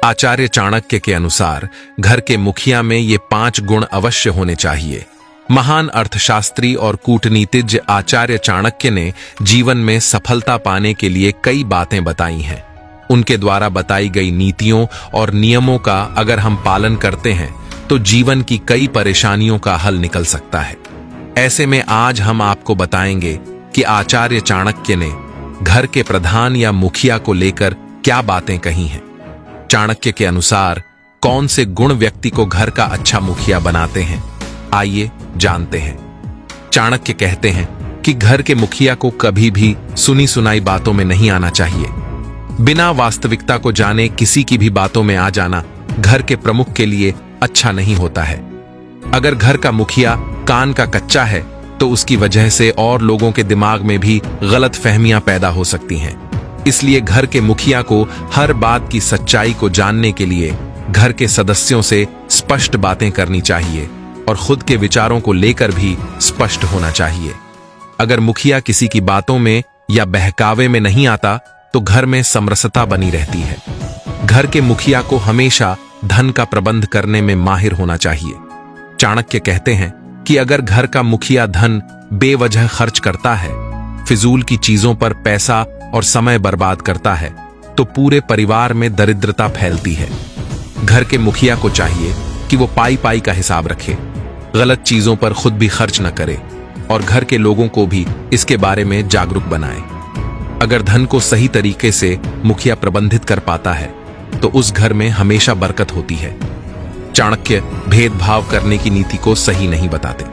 आचार्य चाणक्य के अनुसार घर के मुखिया में ये 5 गुण अवश्य होने चाहिए। महान अर्थशास्त्री और कूटनीतिज्ञ आचार्य चाणक्य ने जीवन में सफलता पाने के लिए कई बातें बताई हैं। उनके द्वारा बताई गई नीतियों और नियमों का अगर हम पालन करते हैं तो जीवन की कई परेशानियों का हल निकल सकता है। ऐसे में आज हम आपको बताएंगे कि आचार्य चाणक्य ने घर के प्रधान या मुखिया को लेकर क्या बातें कही हैं। चाणक्य के अनुसार कौन से गुण व्यक्ति को घर का अच्छा मुखिया बनाते हैं, आइए जानते हैं। चाणक्य कहते हैं कि घर के मुखिया को कभी भी सुनी सुनाई बातों में नहीं आना चाहिए। बिना वास्तविकता को जाने किसी की भी बातों में आ जाना घर के प्रमुख के लिए अच्छा नहीं होता है। अगर घर का मुखिया कान का कच्चा है तो उसकी वजह से और लोगों के दिमाग में भी गलत फहमियां पैदा हो सकती हैं। इसलिए घर के मुखिया को हर बात की सच्चाई को जानने के लिए घर के सदस्यों से स्पष्ट बातें करनी चाहिए और खुद के विचारों को लेकर भी स्पष्ट होना चाहिए। अगर मुखिया किसी की बातों में या बहकावे में नहीं आता तो घर में समरसता बनी रहती है। घर के मुखिया को हमेशा धन का प्रबंध करने में माहिर होना चाहिए। चाणक्य कहते हैं कि अगर घर का मुखिया धन बेवजह खर्च करता है, फिजूल की चीजों पर पैसा और समय बर्बाद करता है, तो पूरे परिवार में दरिद्रता फैलती है। घर के मुखिया को चाहिए कि वो पाई पाई का हिसाब रखे, गलत चीजों पर खुद भी खर्च न करे और घर के लोगों को भी इसके बारे में जागरूक बनाए। अगर धन को सही तरीके से मुखिया प्रबंधित कर पाता है तो उस घर में हमेशा बरकत होती है। चाणक्य भेदभाव करने की नीति को सही नहीं बताते।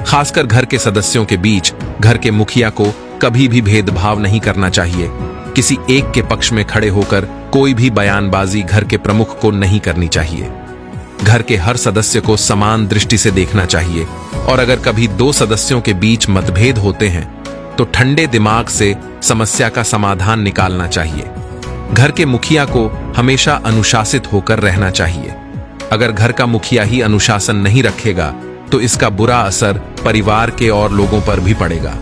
खासकर घर के सदस्यों के बीच घर के मुखिया को कभी भी भेदभाव नहीं करना चाहिए। किसी एक के पक्ष में खड़े होकर कोई भी बयानबाजी घर के प्रमुख को नहीं करनी चाहिए। घर के हर सदस्य को समान दृष्टि से देखना चाहिए और अगर कभी 2 सदस्यों के बीच मतभेद होते हैं तो ठंडे दिमाग से समस्या का समाधान निकालना चाहिए। घर के मुखिया को हमेशा अनुशासित होकर रहना चाहिए। अगर घर का मुखिया ही अनुशासन नहीं रखेगा तो इसका बुरा असर परिवार के और लोगों पर भी पड़ेगा।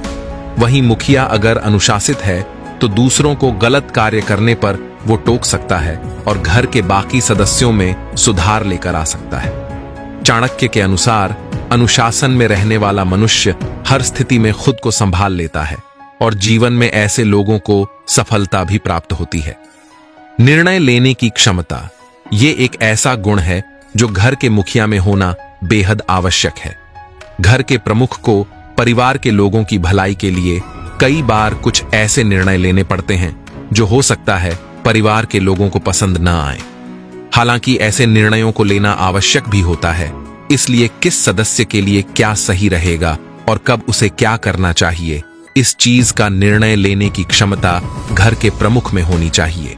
वहीं मुखिया अगर अनुशासित है तो दूसरों को गलत कार्य करने पर वो टोक सकता है और घर के बाकी सदस्यों में सुधार लेकर आ सकता है। चाणक्य के अनुसार अनुशासन में रहने वाला मनुष्य हर स्थिति में खुद को संभाल लेता है और जीवन में ऐसे लोगों को सफलता भी प्राप्त होती है। निर्णय लेने की क्षमता, ये एक ऐसा गुण है जो घर के मुखिया में होना बेहद आवश्यक है। घर के प्रमुख को परिवार के लोगों की भलाई के लिए कई बार कुछ ऐसे निर्णय लेने पड़ते हैं जो हो सकता है परिवार के लोगों को पसंद न आए। हालांकि ऐसे निर्णयों को लेना आवश्यक भी होता है, इसलिए किस सदस्य के लिए क्या सही रहेगा और कब उसे क्या करना चाहिए, इस चीज का निर्णय लेने की क्षमता घर के प्रमुख में होनी चाहिए।